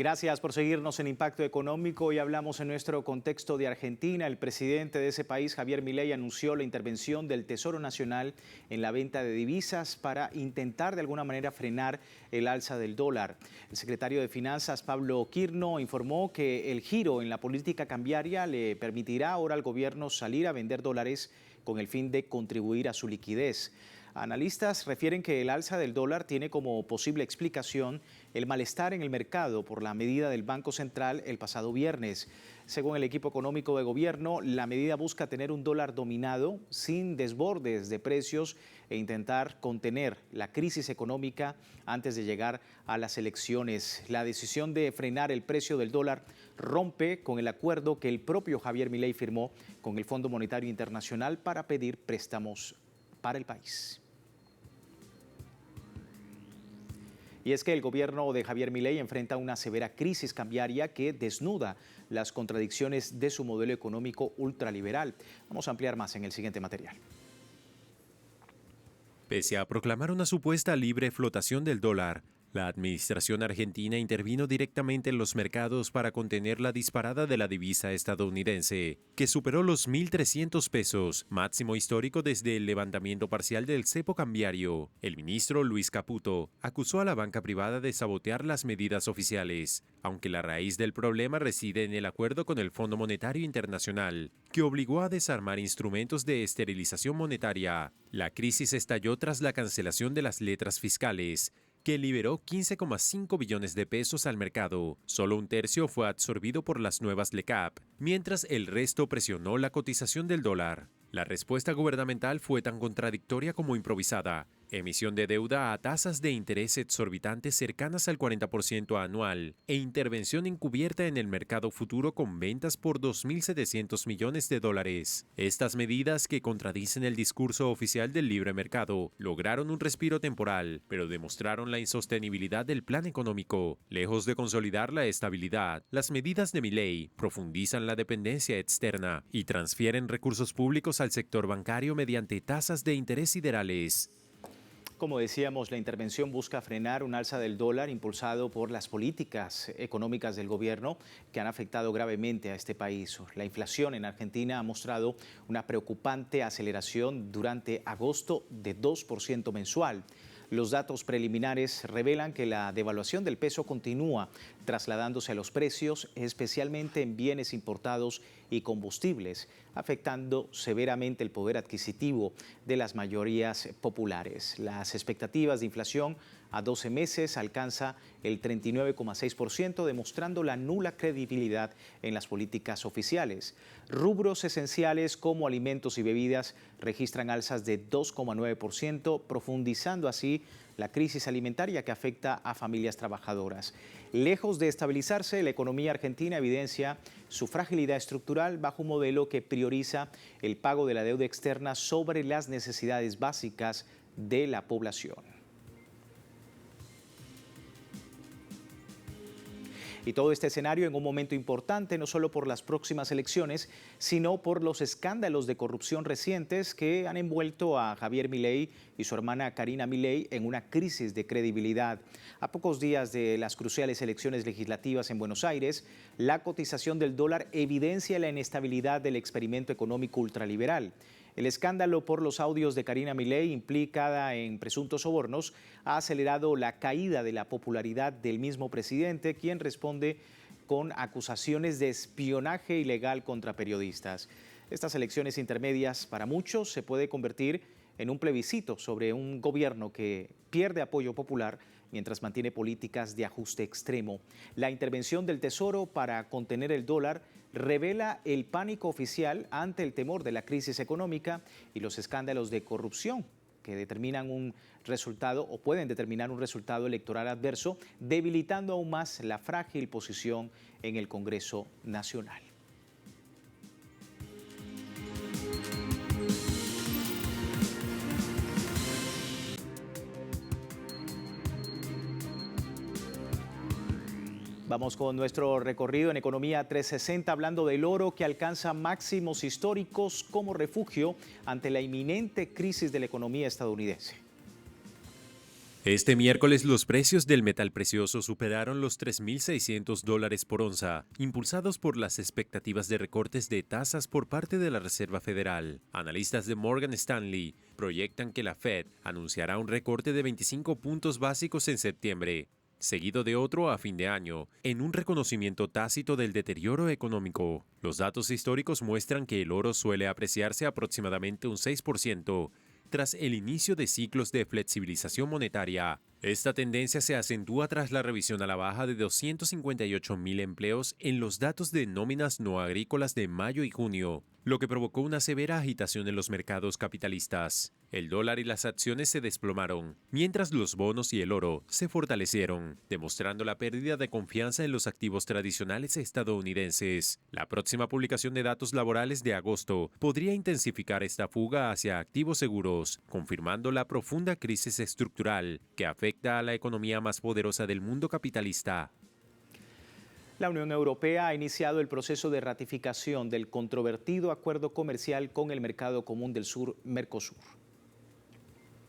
Gracias por seguirnos en Impacto Económico. Hoy hablamos en nuestro contexto de Argentina. El presidente de ese país, Javier Milei, anunció la intervención del Tesoro Nacional en la venta de divisas para intentar de alguna manera frenar el alza del dólar. El secretario de Finanzas, Pablo Quirno, informó que el giro en la política cambiaria le permitirá ahora al gobierno salir a vender dólares con el fin de contribuir a su liquidez. Analistas refieren que el alza del dólar tiene como posible explicación el malestar en el mercado por la medida del Banco Central el pasado viernes. Según el equipo económico de gobierno, la medida busca tener un dólar dominado, sin desbordes de precios e intentar contener la crisis económica antes de llegar a las elecciones. La decisión de frenar el precio del dólar rompe con el acuerdo que el propio Javier Milei firmó con el Fondo Monetario Internacional para pedir préstamos para el país. Y es que el gobierno de Javier Milei enfrenta una severa crisis cambiaria que desnuda las contradicciones de su modelo económico ultraliberal. Vamos a ampliar más en el siguiente material. Pese a proclamar una supuesta libre flotación del dólar, la administración argentina intervino directamente en los mercados para contener la disparada de la divisa estadounidense, que superó los 1.300 pesos, máximo histórico desde el levantamiento parcial del cepo cambiario. El ministro Luis Caputo acusó a la banca privada de sabotear las medidas oficiales, aunque la raíz del problema reside en el acuerdo con el Fondo Monetario Internacional, que obligó a desarmar instrumentos de esterilización monetaria. La crisis estalló tras la cancelación de las letras fiscales, que liberó 15,5 billones de pesos al mercado. Solo un tercio fue absorbido por las nuevas LECAP, mientras el resto presionó la cotización del dólar. La respuesta gubernamental fue tan contradictoria como improvisada. Emisión de deuda a tasas de interés exorbitantes cercanas al 40% anual e intervención encubierta en el mercado futuro con ventas por 2.700 millones de dólares. Estas medidas, que contradicen el discurso oficial del libre mercado, lograron un respiro temporal, pero demostraron la insostenibilidad del plan económico. Lejos de consolidar la estabilidad, las medidas de Milei profundizan la dependencia externa y transfieren recursos públicos al sector bancario mediante tasas de interés siderales. Como decíamos, la intervención busca frenar un alza del dólar impulsado por las políticas económicas del gobierno que han afectado gravemente a este país. La inflación en Argentina ha mostrado una preocupante aceleración durante agosto de 2% mensual. Los datos preliminares revelan que la devaluación del peso continúa trasladándose a los precios, especialmente en bienes importados y combustibles, afectando severamente el poder adquisitivo de las mayorías populares. Las expectativas de inflación a 12 meses alcanza el 39,6%, demostrando la nula credibilidad en las políticas oficiales. Rubros esenciales como alimentos y bebidas registran alzas de 2,9%, profundizando así la crisis alimentaria que afecta a familias trabajadoras. Lejos de estabilizarse, la economía argentina evidencia su fragilidad estructural bajo un modelo que prioriza el pago de la deuda externa sobre las necesidades básicas de la población. Y todo este escenario en un momento importante, no solo por las próximas elecciones, sino por los escándalos de corrupción recientes que han envuelto a Javier Milei y su hermana Karina Milei en una crisis de credibilidad. A pocos días de las cruciales elecciones legislativas en Buenos Aires, la cotización del dólar evidencia la inestabilidad del experimento económico ultraliberal. El escándalo por los audios de Karina Milei, implicada en presuntos sobornos, ha acelerado la caída de la popularidad del mismo presidente, quien responde con acusaciones de espionaje ilegal contra periodistas. Estas elecciones intermedias, para muchos, se puede convertir en un plebiscito sobre un gobierno que pierde apoyo popular mientras mantiene políticas de ajuste extremo. La intervención del Tesoro para contener el dólar revela el pánico oficial ante el temor de la crisis económica y los escándalos de corrupción que determinan un resultado o pueden determinar un resultado electoral adverso, debilitando aún más la frágil posición en el Congreso Nacional. Vamos con nuestro recorrido en Economía 360, hablando del oro que alcanza máximos históricos como refugio ante la inminente crisis de la economía estadounidense. Este miércoles los precios del metal precioso superaron los $3.600 por onza, impulsados por las expectativas de recortes de tasas por parte de la Reserva Federal. Analistas de Morgan Stanley proyectan que la Fed anunciará un recorte de 25 puntos básicos en septiembre, seguido de otro a fin de año, en un reconocimiento tácito del deterioro económico. Los datos históricos muestran que el oro suele apreciarse aproximadamente un 6%, tras el inicio de ciclos de flexibilización monetaria. Esta tendencia se acentúa tras la revisión a la baja de 258.000 empleos en los datos de nóminas no agrícolas de mayo y junio, lo que provocó una severa agitación en los mercados capitalistas. El dólar y las acciones se desplomaron, mientras los bonos y el oro se fortalecieron, demostrando la pérdida de confianza en los activos tradicionales estadounidenses. La próxima publicación de datos laborales de agosto podría intensificar esta fuga hacia activos seguros, confirmando la profunda crisis estructural que afecta a la economía más poderosa del mundo capitalista. La Unión Europea ha iniciado el proceso de ratificación del controvertido acuerdo comercial con el Mercado Común del Sur, Mercosur.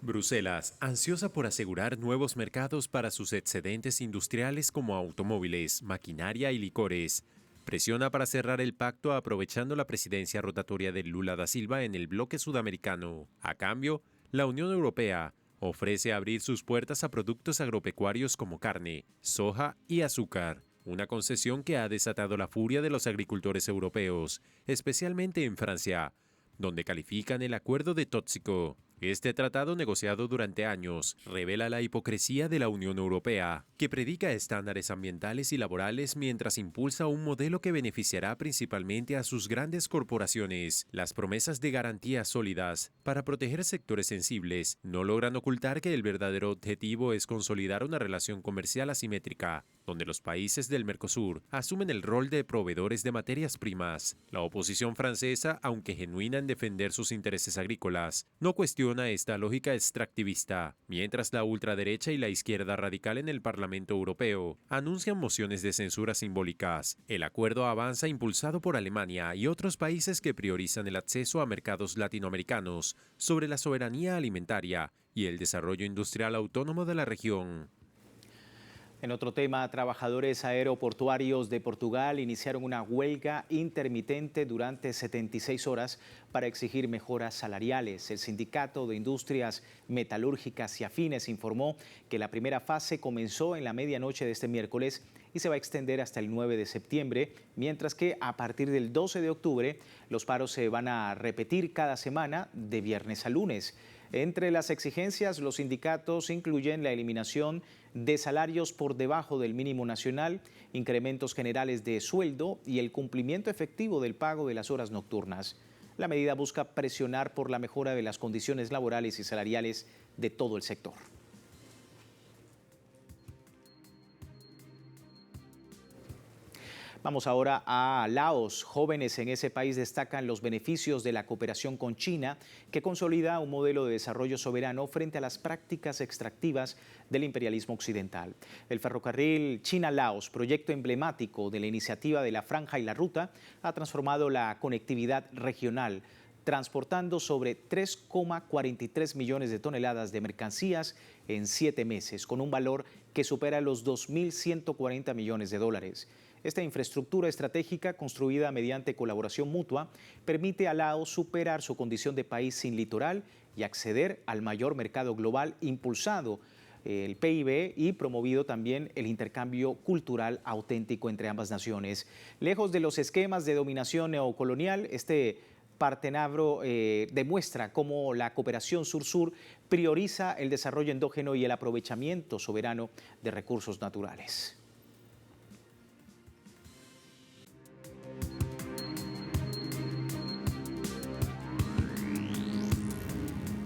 Bruselas, ansiosa por asegurar nuevos mercados para sus excedentes industriales como automóviles, maquinaria y licores, presiona para cerrar el pacto aprovechando la presidencia rotatoria de Lula da Silva en el bloque sudamericano. A cambio, la Unión Europea ofrece abrir sus puertas a productos agropecuarios como carne, soja y azúcar, una concesión que ha desatado la furia de los agricultores europeos, especialmente en Francia, donde califican el acuerdo de tóxico. Este tratado, negociado durante años, revela la hipocresía de la Unión Europea, que predica estándares ambientales y laborales mientras impulsa un modelo que beneficiará principalmente a sus grandes corporaciones. Las promesas de garantías sólidas para proteger sectores sensibles no logran ocultar que el verdadero objetivo es consolidar una relación comercial asimétrica, donde los países del Mercosur asumen el rol de proveedores de materias primas. La oposición francesa, aunque genuina en defender sus intereses agrícolas, no cuestiona esta lógica extractivista, mientras la ultraderecha y la izquierda radical en el Parlamento Europeo anuncian mociones de censura simbólicas. El acuerdo avanza impulsado por Alemania y otros países que priorizan el acceso a mercados latinoamericanos sobre la soberanía alimentaria y el desarrollo industrial autónomo de la región. En otro tema, trabajadores aeroportuarios de Portugal iniciaron una huelga intermitente durante 76 horas para exigir mejoras salariales. El Sindicato de Industrias Metalúrgicas y Afines informó que la primera fase comenzó en la medianoche de este miércoles y se va a extender hasta el 9 de septiembre, mientras que a partir del 12 de octubre los paros se van a repetir cada semana de viernes a lunes. Entre las exigencias, los sindicatos incluyen la eliminación de salarios por debajo del mínimo nacional, incrementos generales de sueldo y el cumplimiento efectivo del pago de las horas nocturnas. La medida busca presionar por la mejora de las condiciones laborales y salariales de todo el sector. Vamos ahora a Laos. Jóvenes en ese país destacan los beneficios de la cooperación con China, que consolida un modelo de desarrollo soberano frente a las prácticas extractivas del imperialismo occidental. El ferrocarril China-Laos, proyecto emblemático de la iniciativa de la Franja y la Ruta, ha transformado la conectividad regional, transportando sobre 3,43 millones de toneladas de mercancías en 7 meses, con un valor que supera los 2.140 millones de dólares. Esta infraestructura estratégica, construida mediante colaboración mutua, permite a Laos superar su condición de país sin litoral y acceder al mayor mercado global, impulsado el PIB y promovido también el intercambio cultural auténtico entre ambas naciones. Lejos de los esquemas de dominación neocolonial, este partenabro demuestra cómo la cooperación sur-sur prioriza el desarrollo endógeno y el aprovechamiento soberano de recursos naturales.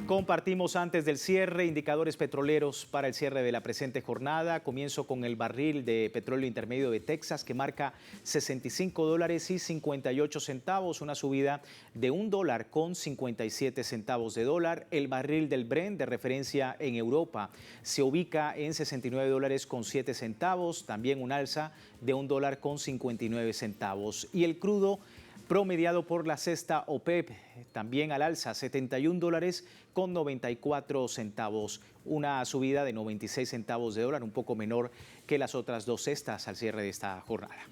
Compartimos antes del cierre indicadores petroleros para el cierre de la presente jornada. Comienzo con el barril de petróleo intermedio de Texas, que marca $65.58, una subida de $1 con 57 centavos de dólar. El barril del Brent de referencia en Europa se ubica en $69 con 7 centavos, también un alza de $1 con 59 centavos. Y el crudo promediado por la cesta OPEP, también al alza, $71.94, una subida de 96 centavos de dólar, un poco menor que las otras dos cestas al cierre de esta jornada.